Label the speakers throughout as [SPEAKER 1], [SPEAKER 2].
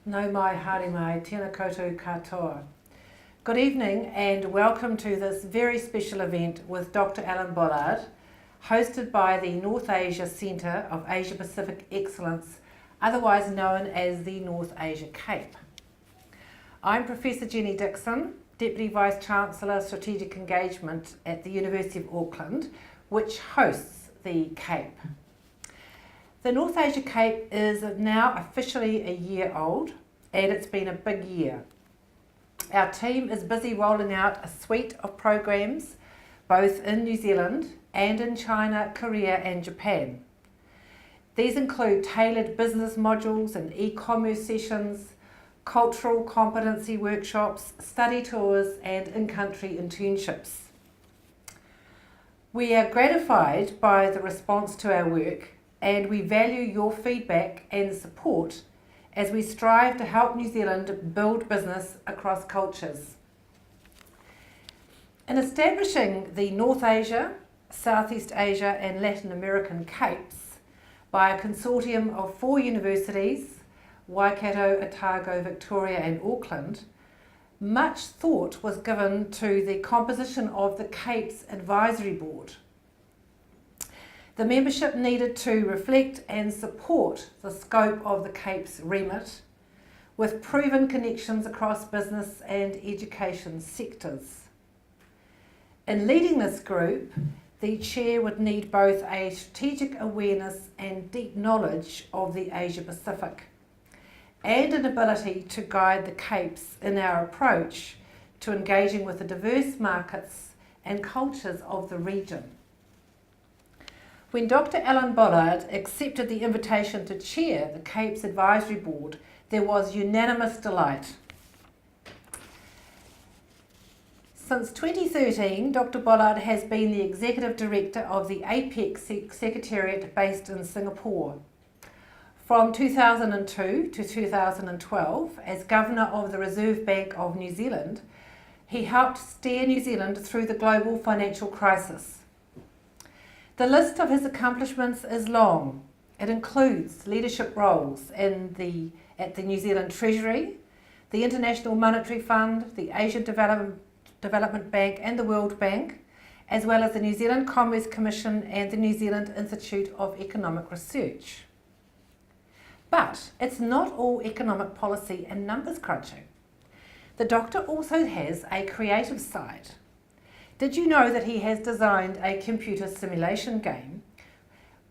[SPEAKER 1] No mai haere mai, tēnā koutou katoa. Good evening and welcome to this very special event with Dr. Alan Bollard, hosted by the North Asia Centre of Asia Pacific Excellence, otherwise known as the North Asia Cape. I'm Professor Jenny Dixon, Deputy Vice-Chancellor Strategic Engagement at the University of Auckland, which hosts the Cape. The North Asia Cape is now officially a year old, and it's been a big year. Our team is busy rolling out a suite of programs both in New Zealand and in China, Korea and Japan. These include tailored business modules and e-commerce sessions, cultural competency workshops, study tours and in-country internships. We are gratified by the response to our work, and we value your feedback and support as we strive to help New Zealand build business across cultures. In establishing the North Asia, Southeast Asia and Latin American Capes by a consortium of 4 universities, Waikato, Otago, Victoria and Auckland, much thought was given to the composition of the Cape's Advisory Board. The membership needed to reflect and support the scope of the Cape's remit, with proven connections across business and education sectors. In leading this group, the chair would need both a strategic awareness and deep knowledge of the Asia Pacific, and an ability to guide the Capes in our approach to engaging with the diverse markets and cultures of the region. When Dr. Alan Bollard accepted the invitation to chair the Cape's Advisory Board, there was unanimous delight. Since 2013, Dr. Bollard has been the Executive Director of the APEC Secretariat based in Singapore. From 2002 to 2012, as Governor of the Reserve Bank of New Zealand, he helped steer New Zealand through the global financial crisis. The list of his accomplishments is long. It includes leadership roles at the New Zealand Treasury, the International Monetary Fund, the Asian Development Bank and the World Bank, as well as the New Zealand Commerce Commission and the New Zealand Institute of Economic Research. But it's not all economic policy and numbers crunching. The doctor also has a creative side. Did you know that he has designed a computer simulation game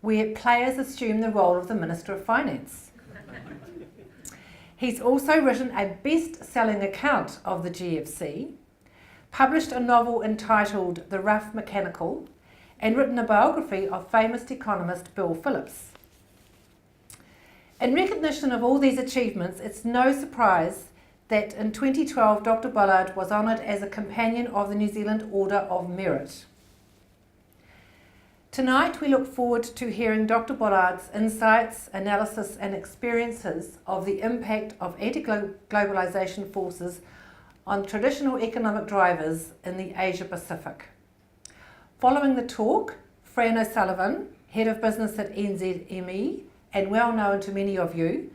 [SPEAKER 1] where players assume the role of the Minister of Finance? He's also written a best-selling account of the GFC, published a novel entitled The Rough Mechanical, and written a biography of famous economist Bill Phillips. In recognition of all these achievements, it's no surprise that in 2012 Dr. Bollard was honoured as a Companion of the New Zealand Order of Merit. Tonight we look forward to hearing Dr. Bollard's insights, analysis and experiences of the impact of anti-globalisation forces on traditional economic drivers in the Asia Pacific. Following the talk, Fran O'Sullivan, Head of Business at NZME and well known to many of you,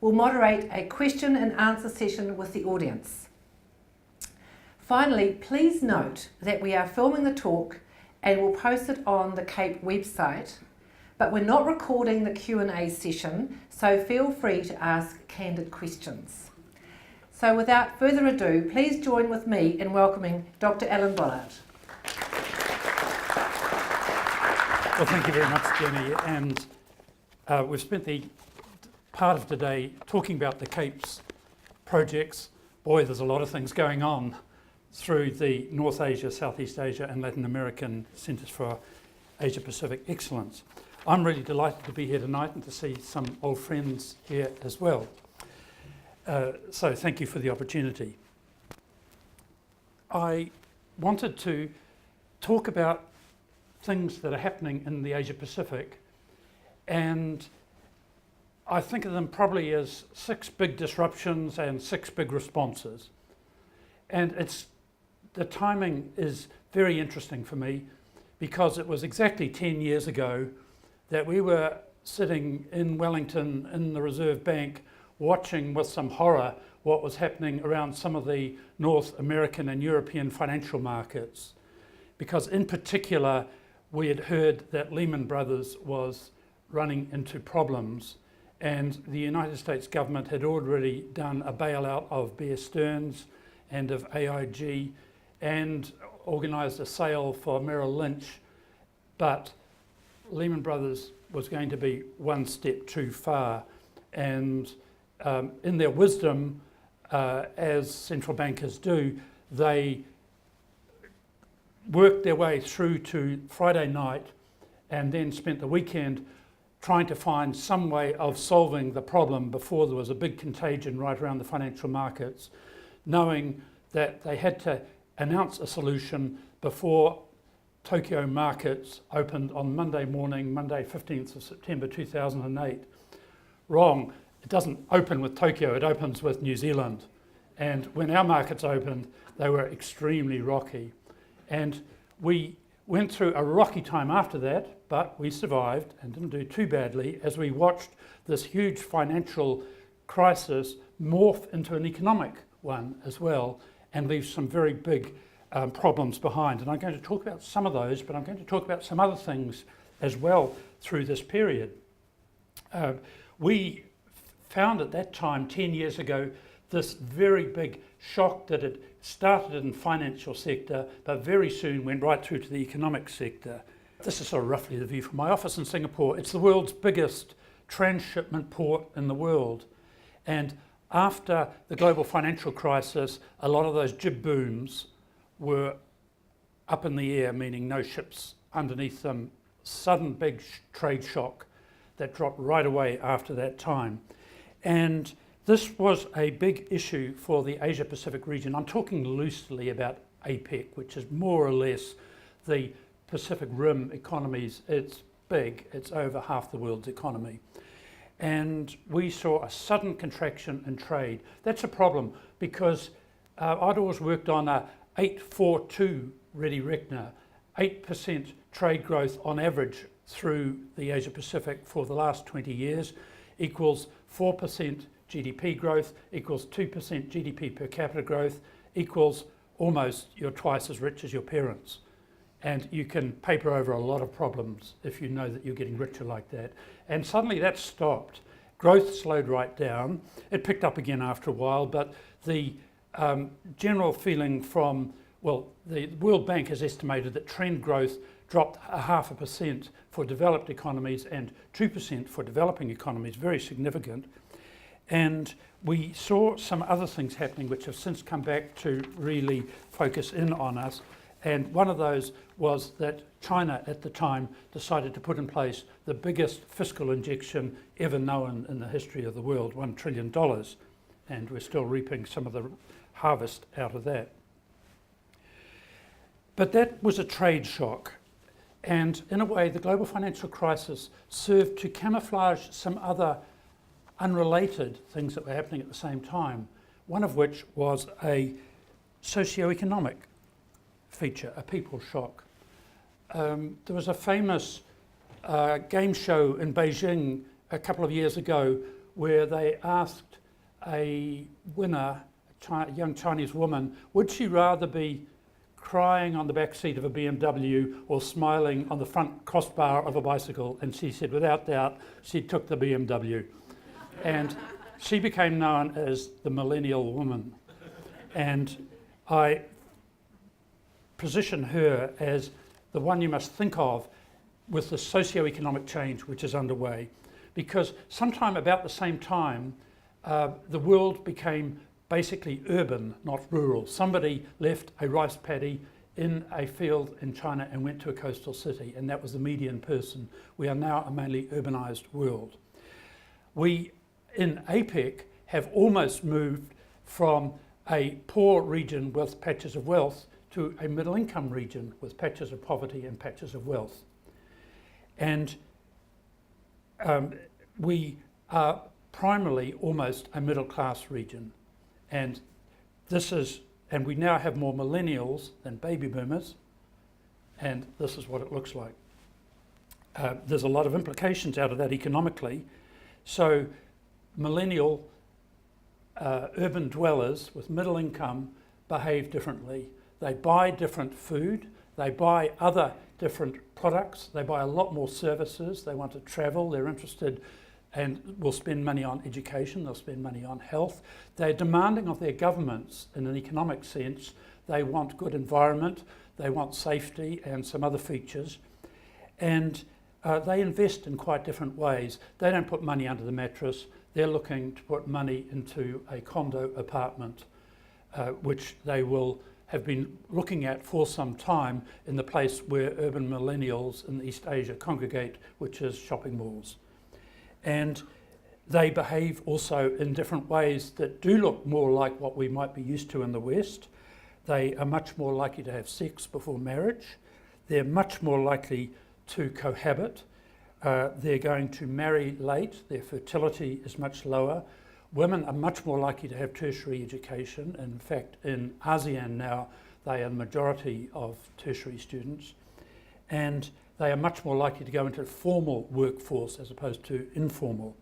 [SPEAKER 1] will moderate a question and answer session with the audience. Finally, please note that we are filming the talk and will post it on the Cape website, but we're not recording the Q&A session, so feel free to ask candid questions. So without further ado, please join with me in welcoming Dr. Alan Bollard.
[SPEAKER 2] Well, thank you very much, Jenny. And we've spent the part of today talking about the Cape's projects. Boy, there's a lot of things going on through the North Asia, Southeast Asia and Latin American Centres for Asia Pacific Excellence. I'm really delighted to be here tonight and to see some old friends here as well. So thank you for the opportunity. I wanted to talk about things that are happening in the Asia Pacific, and I think of them probably as 6 big disruptions and 6 big responses. And the timing is very interesting for me because it was exactly 10 years ago that we were sitting in Wellington in the Reserve Bank watching with some horror what was happening around some of the North American and European financial markets, because in particular we had heard that Lehman Brothers was running into problems, and the United States government had already done a bailout of Bear Stearns and of AIG and organised a sale for Merrill Lynch, but Lehman Brothers was going to be one step too far, and in their wisdom, as central bankers do, they worked their way through to Friday night and then spent the weekend trying to find some way of solving the problem before there was a big contagion right around the financial markets, knowing that they had to announce a solution before Tokyo markets opened on Monday morning, Monday 15th of September 2008. Wrong. It doesn't open with Tokyo, it opens with New Zealand. And when our markets opened, they were extremely rocky. And we went through a rocky time after that, but we survived and didn't do too badly as we watched this huge financial crisis morph into an economic one as well and leave some very big problems behind. And I'm going to talk about some of those, but I'm going to talk about some other things as well through this period. We found at that time, 10 years ago, this very big shock that had started in the financial sector, but very soon went right through to the economic sector. This is sort of roughly the view from my office in Singapore. It's the world's biggest transshipment port in the world. And after the global financial crisis, a lot of those jib booms were up in the air, meaning no ships underneath them. Sudden big trade shock that dropped right away after that time. And this was a big issue for the Asia Pacific region. I'm talking loosely about APEC, which is more or less the Pacific Rim economies. It's big, it's over half the world's economy. And we saw a sudden contraction in trade. That's a problem because I'd always worked on a 8-4-2 ready reckoner, 8% trade growth on average through the Asia Pacific for the last 20 years equals 4% GDP growth, equals 2% GDP per capita growth, equals almost you're twice as rich as your parents. And you can paper over a lot of problems if you know that you're getting richer like that. And suddenly that stopped. Growth slowed right down. It picked up again after a while, but the general feeling from, well, the World Bank has estimated that trend growth dropped 0.5% for developed economies and 2% for developing economies, very significant. And we saw some other things happening which have since come back to really focus in on us. And one of those was that China at the time decided to put in place the biggest fiscal injection ever known in the history of the world, $1 trillion. And we're still reaping some of the harvest out of that. But that was a trade shock. And in a way, the global financial crisis served to camouflage some other unrelated things that were happening at the same time, one of which was a socioeconomic feature, a people shock. There was a famous game show in Beijing a couple of years ago where they asked a winner, a young Chinese woman, would she rather be crying on the back seat of a BMW or smiling on the front crossbar of a bicycle? And she said, without doubt, she took the BMW. And she became known as the Millennial woman. And I position her as the one you must think of with the socioeconomic change which is underway. Because sometime about the same time, the world became basically urban, not rural. Somebody left a rice paddy in a field in China and went to a coastal city, and that was the median person. We are now a mainly urbanized world. We, in APEC, have almost moved from a poor region with patches of wealth to a middle income region with patches of poverty and patches of wealth. And we are primarily almost a middle class region. And we now have more millennials than baby boomers, and this is what it looks like. There's a lot of implications out of that economically. So millennial urban dwellers with middle income behave differently. They buy different food, they buy other different products, they buy a lot more services, they want to travel, they're interested and will spend money on education, they'll spend money on health. They're demanding of their governments in an economic sense. They want good environment, they want safety and some other features. And they invest in quite different ways. They don't put money under the mattress, they're looking to put money into a condo apartment, which they will have been looking at for some time in the place where urban millennials in East Asia congregate, which is shopping malls. And they behave also in different ways that do look more like what we might be used to in the West. They are much more likely to have sex before marriage. They're much more likely to cohabit. They're going to marry late. Their fertility is much lower. Women are much more likely to have tertiary education. In fact, in ASEAN now, they are the majority of tertiary students. And they are much more likely to go into formal workforce as opposed to informal.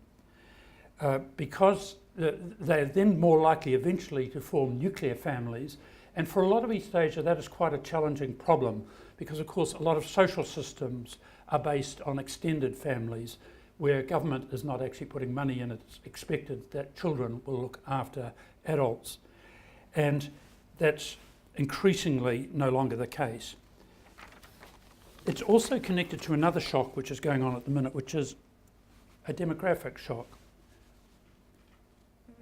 [SPEAKER 2] Because they're then more likely eventually to form nuclear families. And for a lot of East Asia, that is quite a challenging problem because, of course, a lot of social systems are based on extended families where government is not actually putting money in. It's expected that children will look after adults. And that's increasingly no longer the case. It's also connected to another shock which is going on at the minute, which is a demographic shock.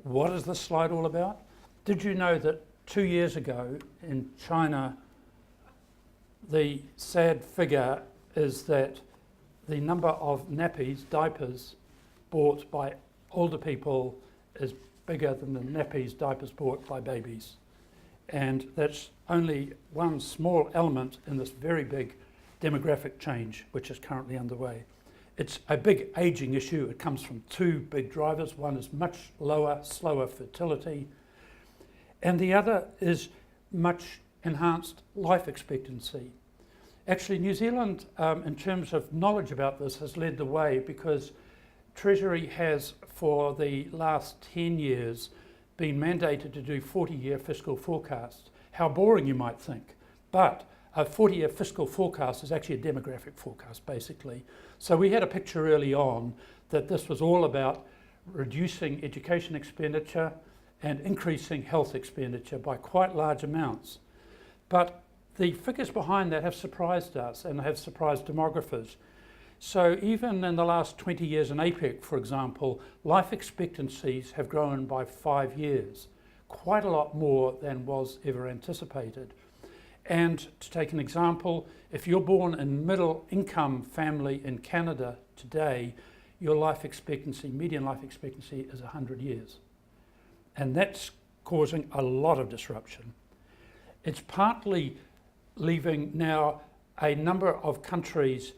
[SPEAKER 2] What is this slide all about? Did you know that 2 years ago in China, the sad figure is that the number of nappies, diapers, bought by older people is bigger than the nappies, diapers bought by babies. And that's only one small element in this very big demographic change which is currently underway. It's a big ageing issue. It comes from two big drivers. One is much lower, slower fertility, and the other is much enhanced life expectancy. Actually, New Zealand, in terms of knowledge about this, has led the way because Treasury has, for the last 10 years, been mandated to do 40-year fiscal forecasts. How boring, you might think, but a 40-year fiscal forecast is actually a demographic forecast, basically. So we had a picture early on that this was all about reducing education expenditure and increasing health expenditure by quite large amounts. But the figures behind that have surprised us and have surprised demographers. So even in the last 20 years in APEC, for example, life expectancies have grown by 5 years, quite a lot more than was ever anticipated. And to take an example, if you're born in middle income family in Canada today, your life expectancy, median life expectancy is 100 years. And that's causing a lot of disruption. It's partly leaving now a number of countries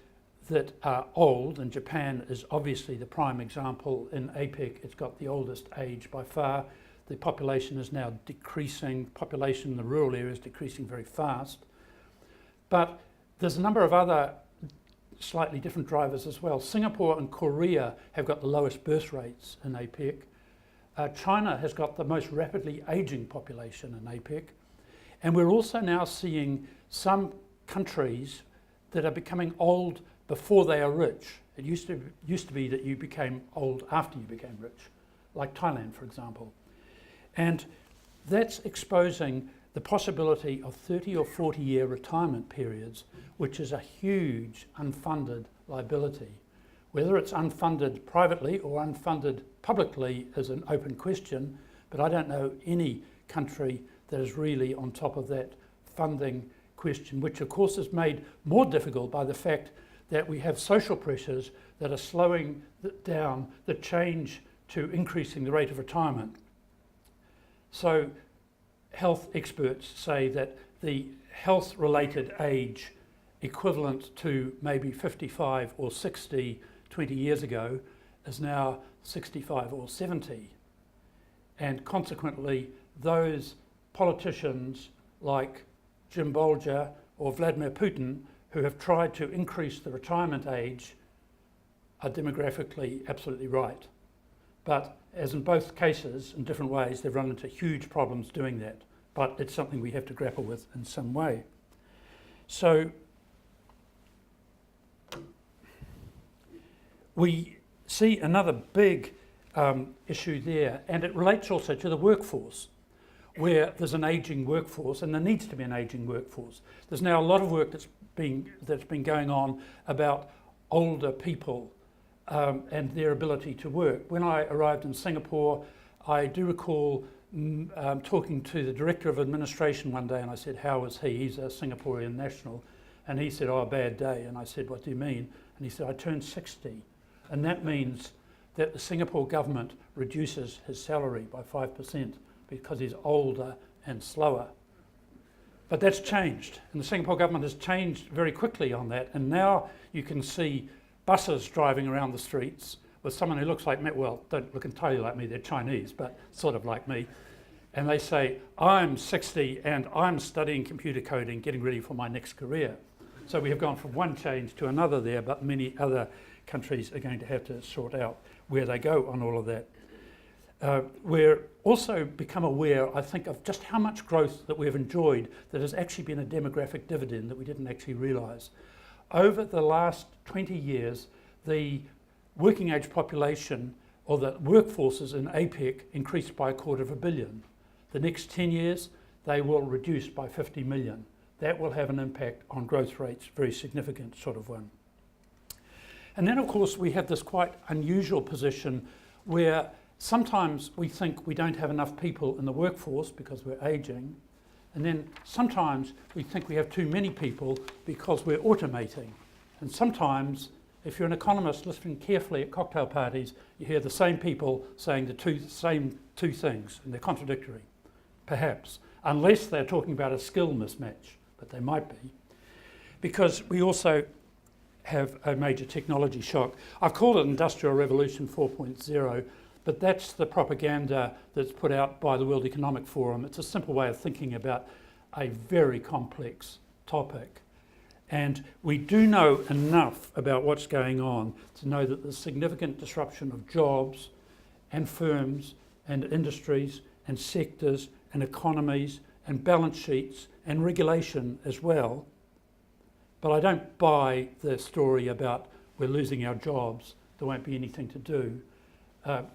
[SPEAKER 2] that are old, and Japan is obviously the prime example. In APEC, it's got the oldest age by far. The population is now decreasing. Population in the rural areas decreasing very fast. But there's a number of other slightly different drivers as well. Singapore and Korea have got the lowest birth rates in APEC. China has got the most rapidly aging population in APEC. And we're also now seeing some countries that are becoming old before they are rich. It used to be that you became old after you became rich, like Thailand, for example. And that's exposing the possibility of 30 or 40-year retirement periods, which is a huge unfunded liability. Whether it's unfunded privately or unfunded publicly is an open question, but I don't know any country that is really on top of that funding question, which of course is made more difficult by the fact that we have social pressures that are slowing down the change to increasing the rate of retirement. So health experts say that the health-related age equivalent to maybe 55 or 60 20 years ago is now 65 or 70. And consequently, those politicians like Jim Bolger or Vladimir Putin, who have tried to increase the retirement age, are demographically absolutely right. But as in both cases, in different ways, they've run into huge problems doing that, but it's something we have to grapple with in some way. So we see another big issue there, and it relates also to the workforce, where there's an ageing workforce, and there needs to be an ageing workforce. There's now a lot of work that's been going on about older people and their ability to work. When I arrived in Singapore, I do recall talking to the Director of Administration one day, and I said, how is he? He's a Singaporean national. And he said, oh, a bad day. And I said, what do you mean? And he said, I turned 60. And that means that the Singapore government reduces his salary by 5% because he's older and slower. But that's changed, and the Singapore government has changed very quickly on that, and now you can see buses driving around the streets with someone who looks like me. Well, don't look entirely like me, they're Chinese, but sort of like me. And they say, I'm 60 and I'm studying computer coding, getting ready for my next career. So we have gone from one change to another there, but many other countries are going to have to sort out where they go on all of that. We're also become aware, I think, of just how much growth that we've enjoyed that has actually been a demographic dividend that we didn't actually realise. Over the last 20 years, the working age population, or the workforces in APEC, increased by 250 million. The next 10 years, they will reduce by 50 million. That will have an impact on growth rates, very significant sort of one. And then, of course, we have this quite unusual position where sometimes we think we don't have enough people in the workforce because we're ageing, and then sometimes we think we have too many people because we're automating. And sometimes, if you're an economist listening carefully at cocktail parties, you hear the same people saying the same two things, and they're contradictory, perhaps, unless they're talking about a skill mismatch, but they might be, because we also have a major technology shock. I've called it Industrial Revolution 4.0, but that's the propaganda that's put out by the World Economic Forum. It's a simple way of thinking about a very complex topic. And we do know enough about what's going on to know that there's significant disruption of jobs and firms and industries and sectors and economies and balance sheets and regulation as well. But I don't buy the story about we're losing our jobs, there won't be anything to do.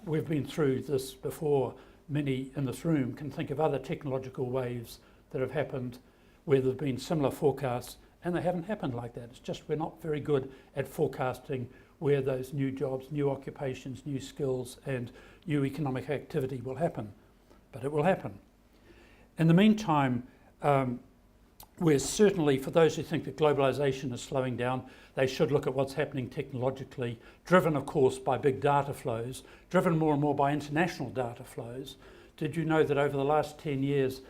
[SPEAKER 2] We've been through this before. Many in this room can think of other technological waves that have happened where there have been similar forecasts, and they haven't happened like that. It's just we're not very good at forecasting where those new jobs, new occupations, new skills and new economic activity will happen. But it will happen. In the meantime, we're certainly, for those who think that globalisation is slowing down, they should look at what's happening technologically, driven of course by big data flows, driven more and more by international data flows. Did you know that over the last 10 years,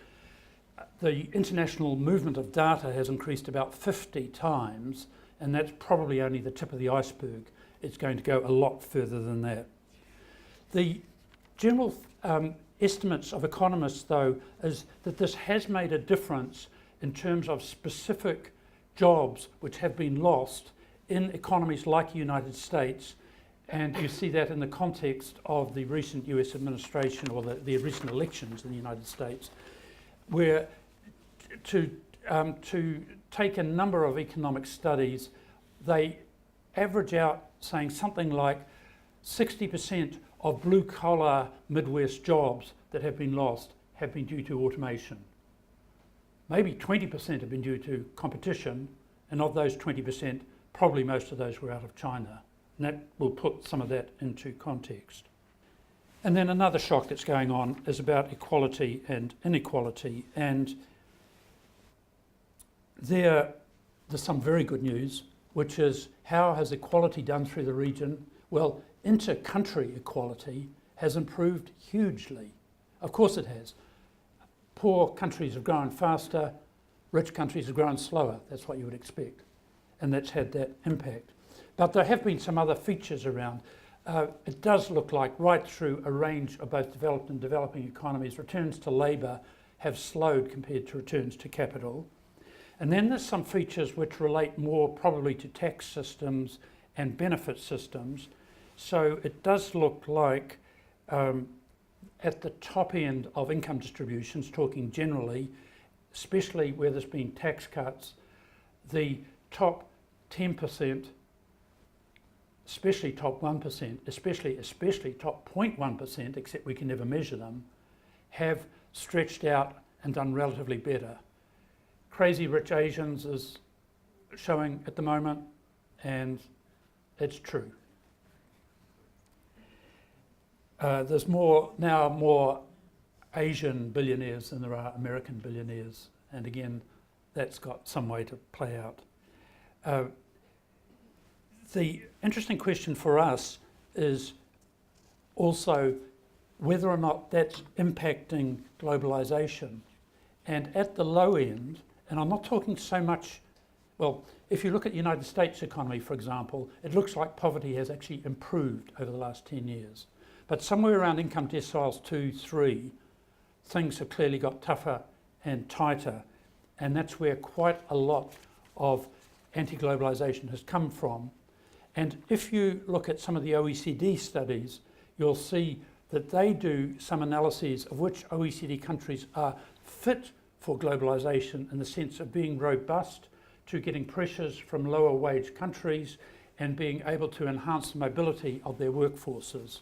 [SPEAKER 2] the international movement of data has increased about 50 times, and that's probably only the tip of the iceberg. It's going to go a lot further than that. The general estimates of economists, though, is that this has made a difference in terms of specific jobs which have been lost in economies like the United States, and you see that in the context of the recent US administration or the recent elections in the United States, where to take a number of economic studies, they average out saying something like 60% of blue-collar Midwest jobs that have been lost have been due to automation. Maybe 20% have been due to competition, and of those 20%, probably most of those were out of China. And that will put some of that into context. And then another shock that's going on is about equality and inequality. And there's some very good news, which is how has equality done through the region? Well, inter-country equality has improved hugely. Of course it has. Poor countries have grown faster, rich countries have grown slower. That's what you would expect. And that's had that impact. But there have been some other features around. It does look like right through a range of both developed and developing economies, returns to labour have slowed compared to returns to capital. And then there's some features which relate more probably to tax systems and benefit systems. So it does look like at the top end of income distributions, talking generally, especially where there's been tax cuts, the top 10%, especially top 1%, especially top 0.1%, except we can never measure them, have stretched out and done relatively better. Crazy Rich Asians is showing at the moment, and it's true. There's now more Asian billionaires than there are American billionaires, and again, that's got some way to play out. The interesting question for us is also whether or not that's impacting globalisation. And at the low end, and I'm not talking so much, well, if you look at the United States economy, for example, it looks like poverty has actually improved over the last 10 years. But somewhere around income deciles 2, 3, things have clearly got tougher and tighter. And that's where quite a lot of anti-globalisation has come from. And if you look at some of the OECD studies, you'll see that they do some analyses of which OECD countries are fit for globalisation in the sense of being robust to getting pressures from lower wage countries and being able to enhance the mobility of their workforces.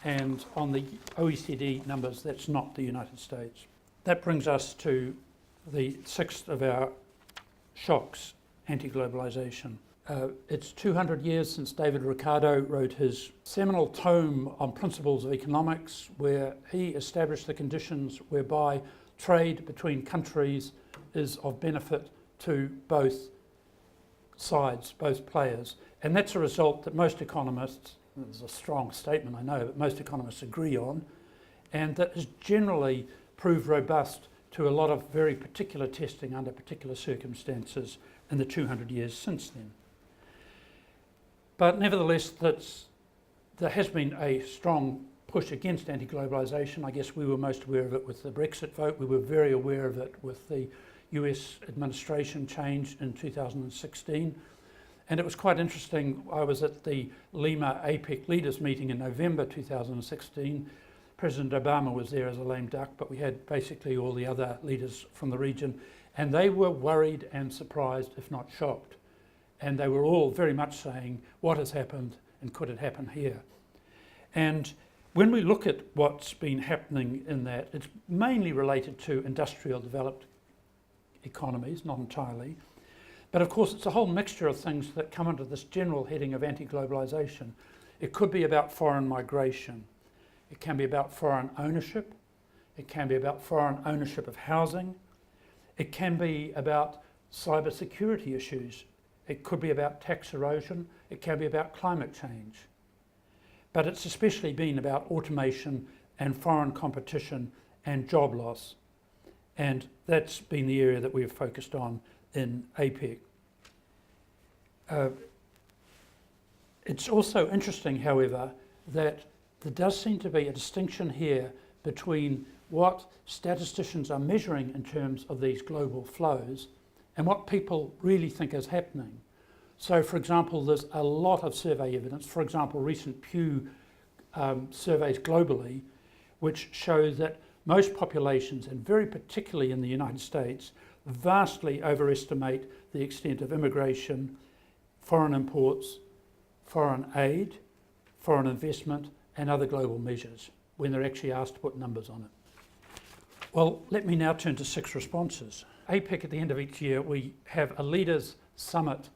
[SPEAKER 2] And on the OECD numbers, that's not the United States. That brings us to the sixth of our shocks, anti-globalisation. It's 200 years since David Ricardo wrote his seminal tome on principles of economics, where he established the conditions whereby trade between countries is of benefit to both sides, both players. And that's a result that most economists, there's a strong statement I know, but most economists agree on, and that has generally proved robust to a lot of very particular testing under particular circumstances in the 200 years since then. But nevertheless, there has been a strong push against anti-globalisation. I guess we were most aware of it with the Brexit vote. We were very aware of it with the US administration change in 2016. And it was quite interesting. I was at the Lima APEC leaders meeting in November 2016. President Obama was there as a lame duck, but we had basically all the other leaders from the region, and they were worried and surprised, if not shocked. And they were all very much saying, what has happened and could it happen here? And when we look at what's been happening in that, it's mainly related to industrial developed economies, not entirely. But of course, it's a whole mixture of things that come under this general heading of anti-globalisation. It could be about foreign migration. It can be about foreign ownership. It can be about foreign ownership of housing. It can be about cyber security issues. It could be about tax erosion. It can be about climate change. But it's especially been about automation and foreign competition and job loss. And that's been the area that we've focused on in APEC. It's also interesting, however, that there does seem to be a distinction here between what statisticians are measuring in terms of these global flows and what people really think is happening. So, for example, there's a lot of survey evidence, for example, recent Pew surveys globally, which show that most populations, and very particularly in the United States, vastly overestimate the extent of immigration, foreign imports, foreign aid, foreign investment, and other global measures when they're actually asked to put numbers on it. Well, let me now turn to 6 responses. APEC, at the end of each year, we have a leaders summit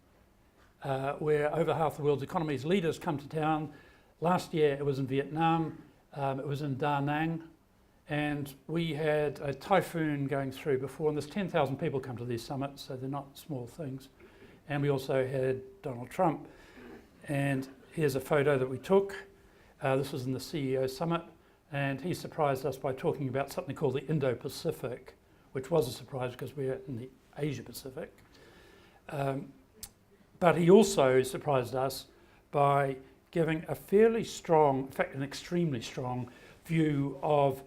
[SPEAKER 2] where over half the world's economies leaders come to town. Last year it was in Vietnam, it was in Da Nang, and we had a typhoon going through before, and there's 10,000 people come to these summits, so they're not small things. And we also had Donald Trump. And here's a photo that we took. This was in the CEO summit, and he surprised us by talking about something called the Indo-Pacific, which was a surprise because we're in the Asia-Pacific. But he also surprised us by giving a fairly strong, in fact an extremely strong view of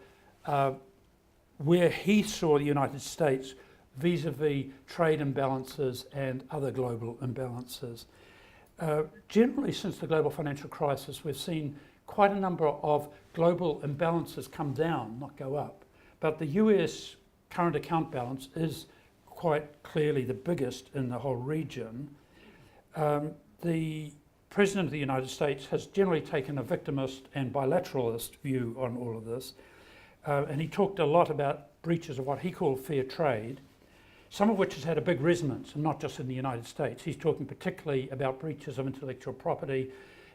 [SPEAKER 2] where he saw the United States vis-a-vis trade imbalances and other global imbalances. Generally, since the global financial crisis, we've seen quite a number of global imbalances come down, not go up. But the US current account balance is quite clearly the biggest in the whole region. The President of the United States has generally taken a victimist and bilateralist view on all of this. And he talked a lot about breaches of what he called fair trade, some of which has had a big resonance, and not just in the United States. He's talking particularly about breaches of intellectual property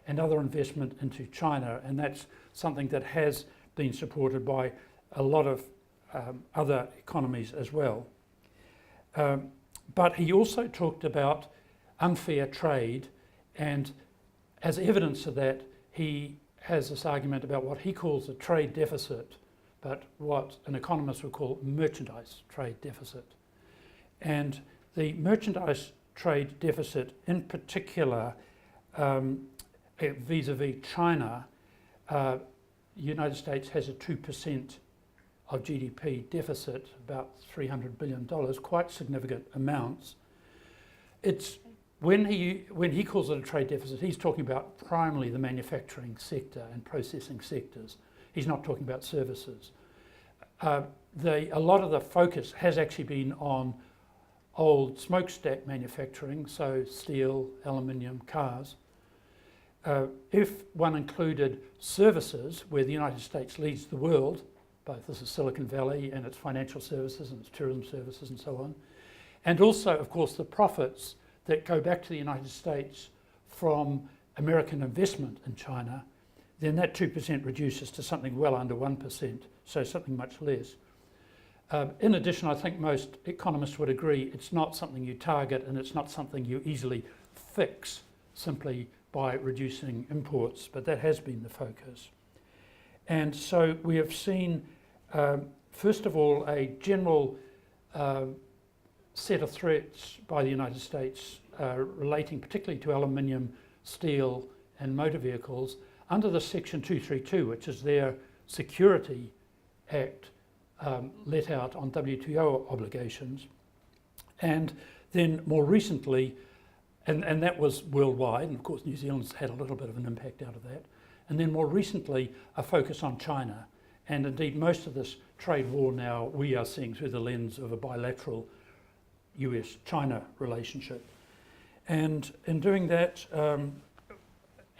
[SPEAKER 2] and other investment into China, and that's something that has been supported by a lot of other economies as well. But he also talked about unfair trade, and as evidence of that, he has this argument about what he calls a trade deficit, but what an economist would call merchandise trade deficit. And the merchandise trade deficit in particular, vis-a-vis China, the United States has a 2% of GDP deficit, about $300 billion, quite significant amounts. It's when he calls it a trade deficit, he's talking about primarily the manufacturing sector and processing sectors. He's not talking about services. A lot of the focus has actually been on old smokestack manufacturing, so steel, aluminium, cars. If one included services, where the United States leads the world, both this is Silicon Valley and its financial services and its tourism services and so on, and also, of course, the profits that go back to the United States from American investment in China, then that 2% reduces to something well under 1%, so something much less. In addition, I think most economists would agree it's not something you target and it's not something you easily fix simply by reducing imports, but that has been the focus. And so we have seen, first of all, a general set of threats by the United States relating particularly to aluminium, steel and motor vehicles under the Section 232, which is their Security Act let out on WTO obligations. And then more recently, and that was worldwide, and of course New Zealand's had a little bit of an impact out of that, and then more recently a focus on China. And indeed most of this trade war now we are seeing through the lens of a bilateral US-China relationship. And in doing that,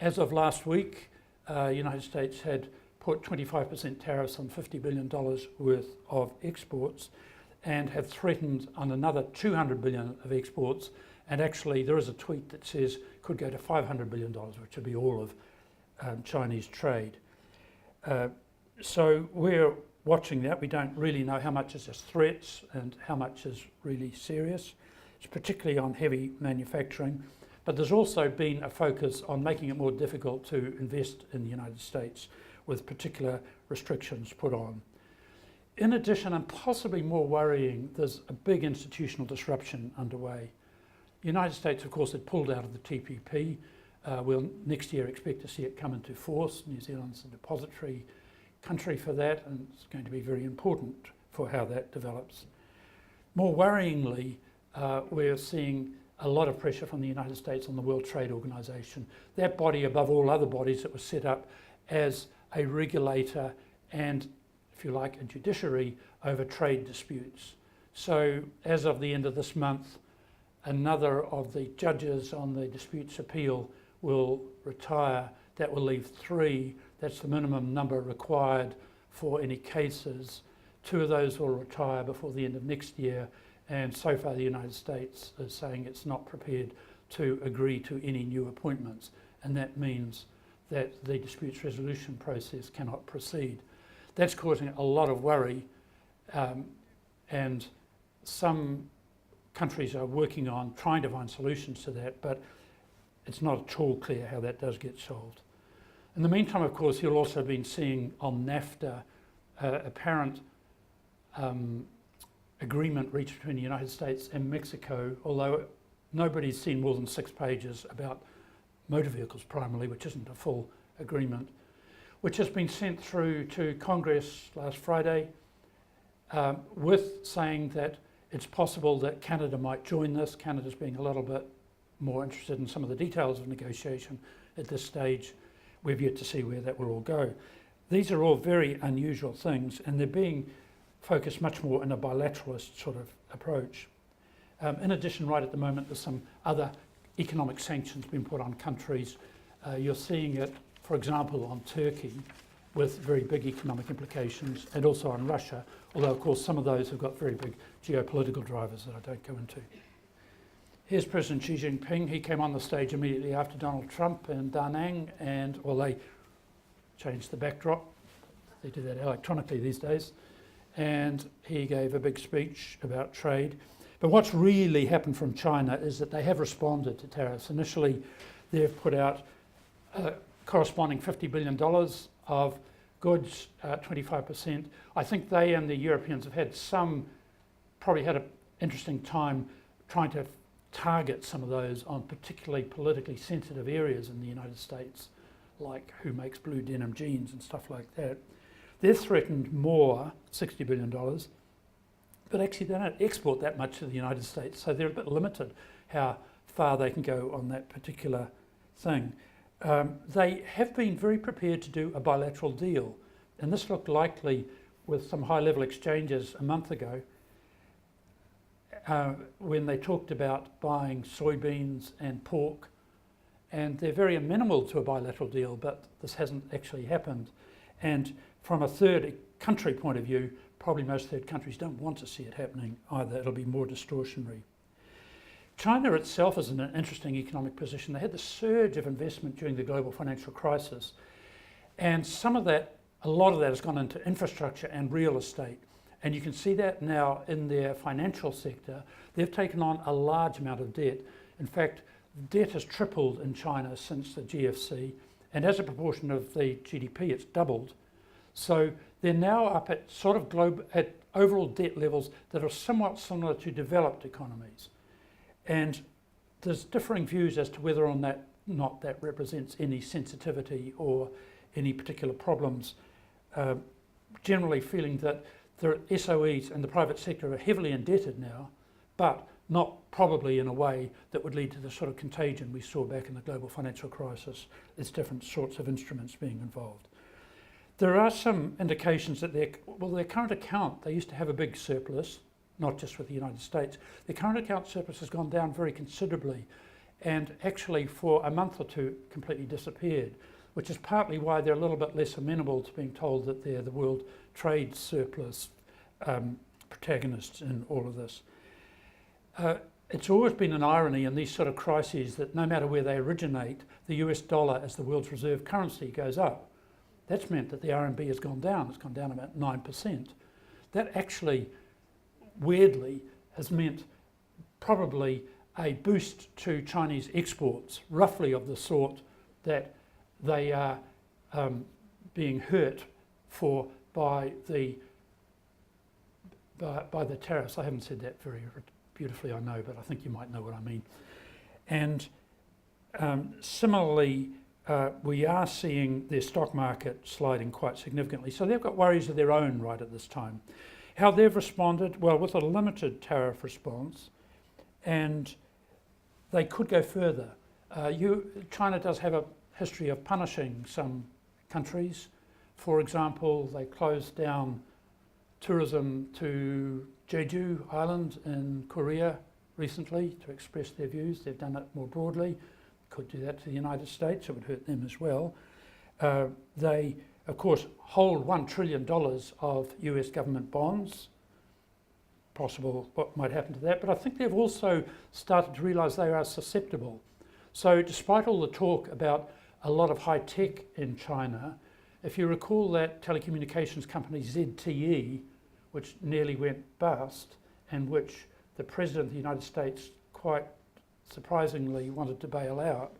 [SPEAKER 2] as of last week, the United States had put 25% tariffs on $50 billion worth of exports and have threatened on another $200 billion of exports. And actually there is a tweet that says could go to $500 billion, which would be all of Chinese trade. So we're watching that. We don't really know how much is just threats and how much is really serious. It's particularly on heavy manufacturing. But there's also been a focus on making it more difficult to invest in the United States with particular restrictions put on. In addition, and possibly more worrying, there's a big institutional disruption underway. The United States, of course, had pulled out of the TPP. We'll next year expect to see it come into force. New Zealand's a depository country for that, and it's going to be very important for how that develops. More worryingly, we're seeing a lot of pressure from the United States on the World Trade Organization, that body above all other bodies that was set up as a regulator and, if you like, a judiciary over trade disputes. So as of the end of this month, another of the judges on the disputes appeal will retire. That will leave 3. That's the minimum number required for any cases. 2 of those will retire before the end of next year. And so far the United States is saying it's not prepared to agree to any new appointments. And that means that the disputes resolution process cannot proceed. That's causing a lot of worry, and some countries are working on trying to find solutions to that, but it's not at all clear how that does get solved. In the meantime, of course, you'll also been seeing on NAFTA apparent agreement reached between the United States and Mexico, although nobody's seen more than 6 pages about motor vehicles primarily, which isn't a full agreement, which has been sent through to Congress last Friday with saying that it's possible that Canada might join this. Canada's being a little bit more interested in some of the details of negotiation at this stage. we've yet to see where that will all go. These are all very unusual things, and they're being focused much more in a bilateralist sort of approach. In addition, right at the moment, there's some other economic sanctions being put on countries. You're seeing it, for example, on Turkey, with very big economic implications, and also on Russia, although of course some of those have got very big geopolitical drivers that I don't go into. Here's President Xi Jinping. He came on the stage immediately after Donald Trump in Da Nang, and well, they changed the backdrop. They do that electronically these days. And he gave a big speech about trade. But what's really happened from China is that they have responded to tariffs. Initially, they've put out corresponding $50 billion of goods, 25%. I think they and the Europeans have had probably had an interesting time trying to target some of those on particularly politically sensitive areas in the United States, like who makes blue denim jeans and stuff like that. They're threatened more, $60 billion, but actually they don't export that much to the United States, so they're a bit limited how far they can go on that particular thing. They have been very prepared to do a bilateral deal, and this looked likely with some high-level exchanges a month ago when they talked about buying soybeans and pork, and they're very amenable to a bilateral deal, but this hasn't actually happened. And from a third country point of view, probably most third countries don't want to see it happening either. It'll be more distortionary. China itself is in an interesting economic position. They had the surge of investment during the global financial crisis, and a lot of that has gone into infrastructure and real estate. And you can see that now in their financial sector. They've taken on a large amount of debt. In fact, debt has tripled in China since the GFC, and as a proportion of the GDP, it's doubled. So they're now up at at overall debt levels that are somewhat similar to developed economies. And there's differing views as to whether or not that represents any sensitivity or any particular problems. Generally feeling that the SOEs and the private sector are heavily indebted now, but not probably in a way that would lead to the sort of contagion we saw back in the global financial crisis. There's different sorts of instruments being involved. There are some indications that their current account, they used to have a big surplus, not just with the United States. Their current account surplus has gone down very considerably, and actually for a month or two completely disappeared, which is partly why they're a little bit less amenable to being told that they're the world trade surplus protagonists in all of this. It's always been an irony in these sort of crises that no matter where they originate, the US dollar as the world's reserve currency goes up. That's meant that the RMB has gone down. It's gone down about 9%. That actually, weirdly, has meant probably a boost to Chinese exports, roughly of the sort that they are being hurt for by the tariffs. I haven't said that very beautifully, I know, but I think you might know what I mean. And similarly, we are seeing their stock market sliding quite significantly. So they've got worries of their own right at this time. How they've responded? Well, with a limited tariff response, and they could go further. China does have a history of punishing some countries. For example, they closed down tourism to Jeju Island in Korea recently to express their views. They've done it more broadly. Could do that to the United States. It would hurt them as well. They, of course, hold $1 trillion of US government bonds. Possible what might happen to that. But I think they've also started to realise they are susceptible. So despite all the talk about a lot of high tech in China, if you recall that telecommunications company ZTE, which nearly went bust, and which the President of the United States quite surprisingly wanted to bail out,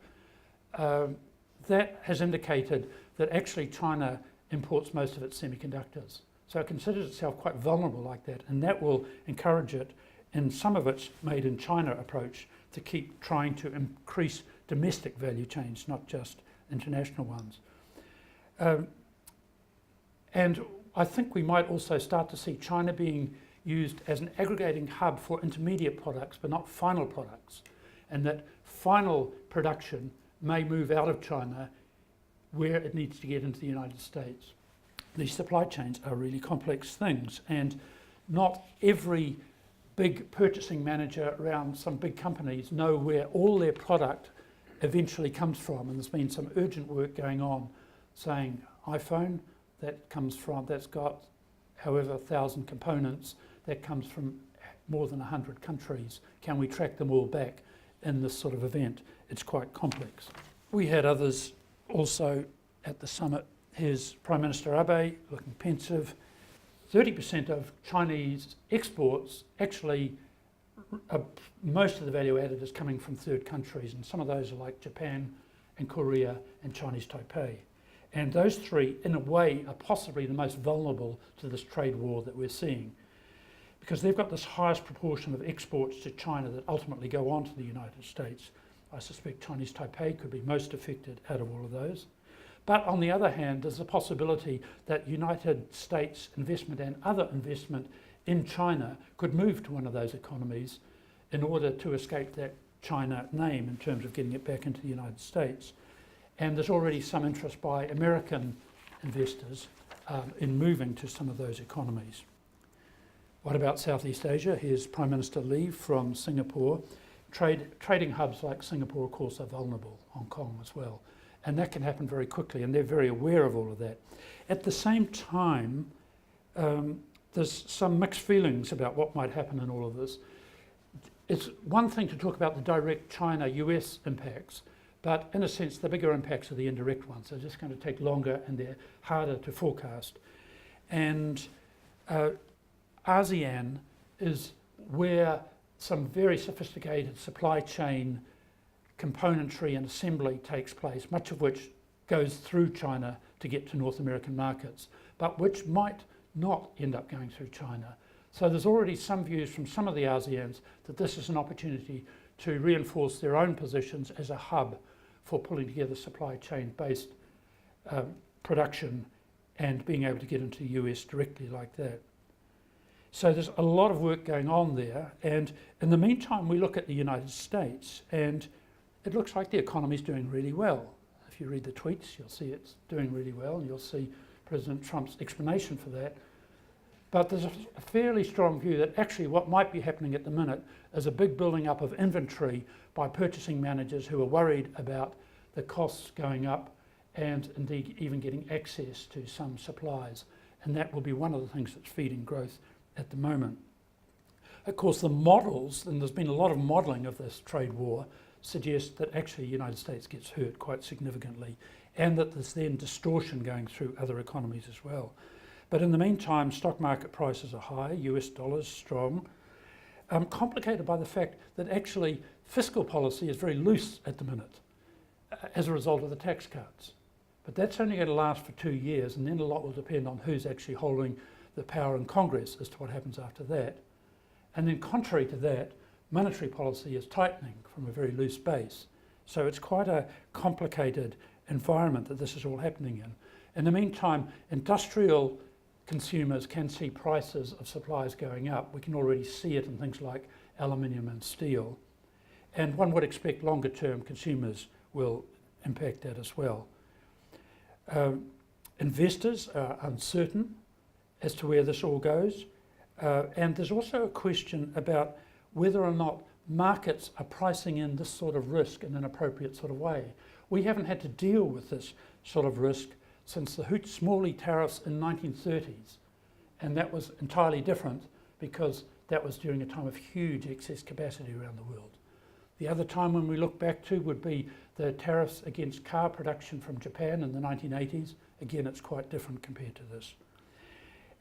[SPEAKER 2] that has indicated that actually China imports most of its semiconductors. So it considers itself quite vulnerable like that, and that will encourage it in some of its made in China approach to keep trying to increase domestic value chains, not just international ones. And I think we might also start to see China being used as an aggregating hub for intermediate products, but not final products, and that final production may move out of China where it needs to get into the United States. These supply chains are really complex things, and not every big purchasing manager around some big companies know where all their product eventually comes from. And there's been some urgent work going on saying iPhone, that's got however 1,000 components, that comes from more than 100 countries. Can we track them all back in this sort of event? It's quite complex. We had others also at the summit. Here's Prime Minister Abe looking pensive. 30% of Chinese exports actually, most of the value added is coming from third countries, and some of those are like Japan and Korea and Chinese Taipei. And those three, in a way, are possibly the most vulnerable to this trade war that we're seeing, because they've got this highest proportion of exports to China that ultimately go on to the United States. I suspect Chinese Taipei could be most affected out of all of those. But on the other hand, there's a possibility that United States investment and other investment in China could move to one of those economies in order to escape that China name in terms of getting it back into the United States. And there's already some interest by American investors in moving to some of those economies. What about Southeast Asia? Here's Prime Minister Lee from Singapore. Trading hubs like Singapore, of course, are vulnerable, Hong Kong as well. And that can happen very quickly, and they're very aware of all of that. At the same time, there's some mixed feelings about what might happen in all of this. It's one thing to talk about the direct China-US impacts, but in a sense, the bigger impacts are the indirect ones. They're just going to take longer and they're harder to forecast. And ASEAN is where some very sophisticated supply chain componentry and assembly takes place, much of which goes through China to get to North American markets, but which might not end up going through China. So there's already some views from some of the ASEANs that this is an opportunity to reinforce their own positions as a hub for pulling together supply chain based production and being able to get into the US directly like that. So there's a lot of work going on there, and in the meantime we look at the United States and it looks like the economy's doing really well. If you read the tweets, you'll see it's doing really well, and you'll see President Trump's explanation for that. But there's a fairly strong view that actually what might be happening at the minute is a big building up of inventory by purchasing managers who are worried about the costs going up and indeed even getting access to some supplies. And that will be one of the things that's feeding growth at the moment. Of course, the models, and there's been a lot of modelling of this trade war, suggest that actually the United States gets hurt quite significantly, and that there's then distortion going through other economies as well. But in the meantime, stock market prices are high, US dollars strong, complicated by the fact that actually fiscal policy is very loose at the minute as a result of the tax cuts. But that's only going to last for 2 years, and then a lot will depend on who's actually holding the power in Congress as to what happens after that. And then contrary to that, monetary policy is tightening from a very loose base. So it's quite a complicated environment that this is all happening in. In the meantime, industrial consumers can see prices of supplies going up. We can already see it in things like aluminium and steel. And one would expect longer term consumers will impact that as well. Investors are uncertain as to where this all goes. And there's also a question about whether or not markets are pricing in this sort of risk in an appropriate sort of way. We haven't had to deal with this sort of risk since the Hoots-Smalley tariffs in the 1930s. And that was entirely different because that was during a time of huge excess capacity around the world. The other time when we look back to would be the tariffs against car production from Japan in the 1980s. Again, it's quite different compared to this.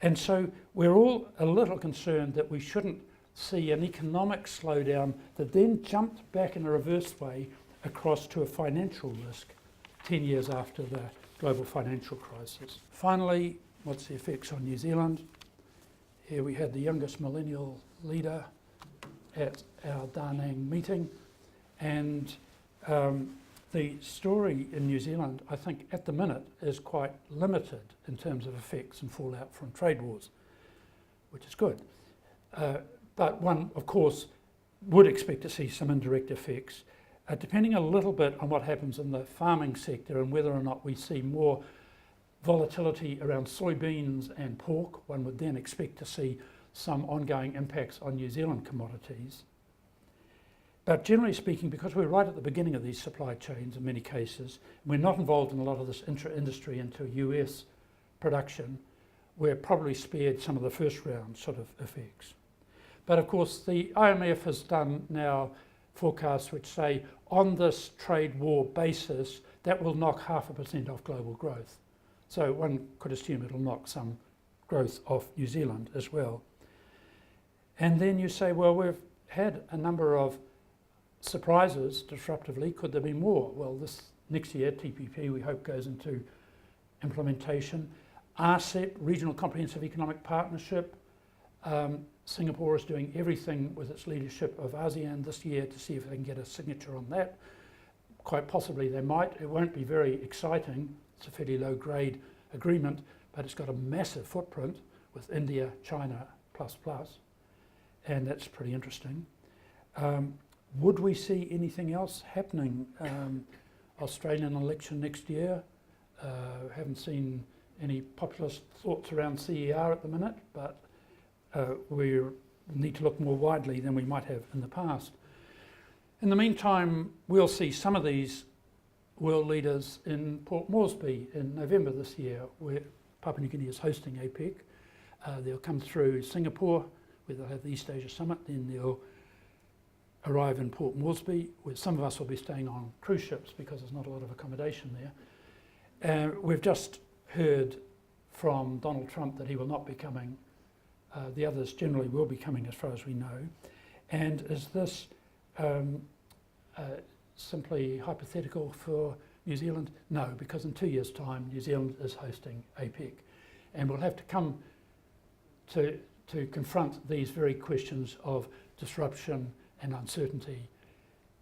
[SPEAKER 2] And so we're all a little concerned that we shouldn't see an economic slowdown that then jumped back in a reverse way across to a financial risk 10 years after the global financial crisis. Finally, what's the effects on New Zealand? Here we had the youngest millennial leader at our Da Nang meeting, and the story in New Zealand, I think at the minute, is quite limited in terms of effects and fallout from trade wars, which is good. But one, of course, would expect to see some indirect effects. depending a little bit on what happens in the farming sector and whether or not we see more volatility around soybeans and pork, one would then expect to see some ongoing impacts on New Zealand commodities. But generally speaking, because we're right at the beginning of these supply chains in many cases, we're not involved in a lot of this intra-industry into US production, we're probably spared some of the first round sort of effects. But of course, the IMF has done now forecasts which say on this trade war basis, that will knock 0.5% off global growth. So one could assume it'll knock some growth off New Zealand as well. And then you say, well, we've had a number of surprises disruptively. Could there be more? Well, this next year, TPP, we hope goes into implementation. RCEP, Regional Comprehensive Economic Partnership. Singapore is doing everything with its leadership of ASEAN this year to see if they can get a signature on that. Quite possibly they might. It won't be very exciting. It's a fairly low grade agreement, but it's got a massive footprint with India, China, plus, and that's pretty interesting. Would we see anything else happening? Australian election next year. Haven't seen any populist thoughts around CER at the minute, but we need to look more widely than we might have in the past. In the meantime, we'll see some of these world leaders in Port Moresby in November this year, where Papua New Guinea is hosting APEC. They'll come through Singapore, where they'll have the East Asia Summit, then they'll arrive in Port Moresby, where some of us will be staying on cruise ships because there's not a lot of accommodation there. We've just heard from Donald Trump that he will not be coming. The others generally will be coming as far as we know. And is this simply hypothetical for New Zealand? No, because in 2 years' time, New Zealand is hosting APEC. And we'll have to come to confront these very questions of disruption and uncertainty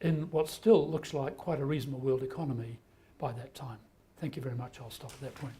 [SPEAKER 2] in what still looks like quite a reasonable world economy by that time. Thank you very much. I'll stop at that point.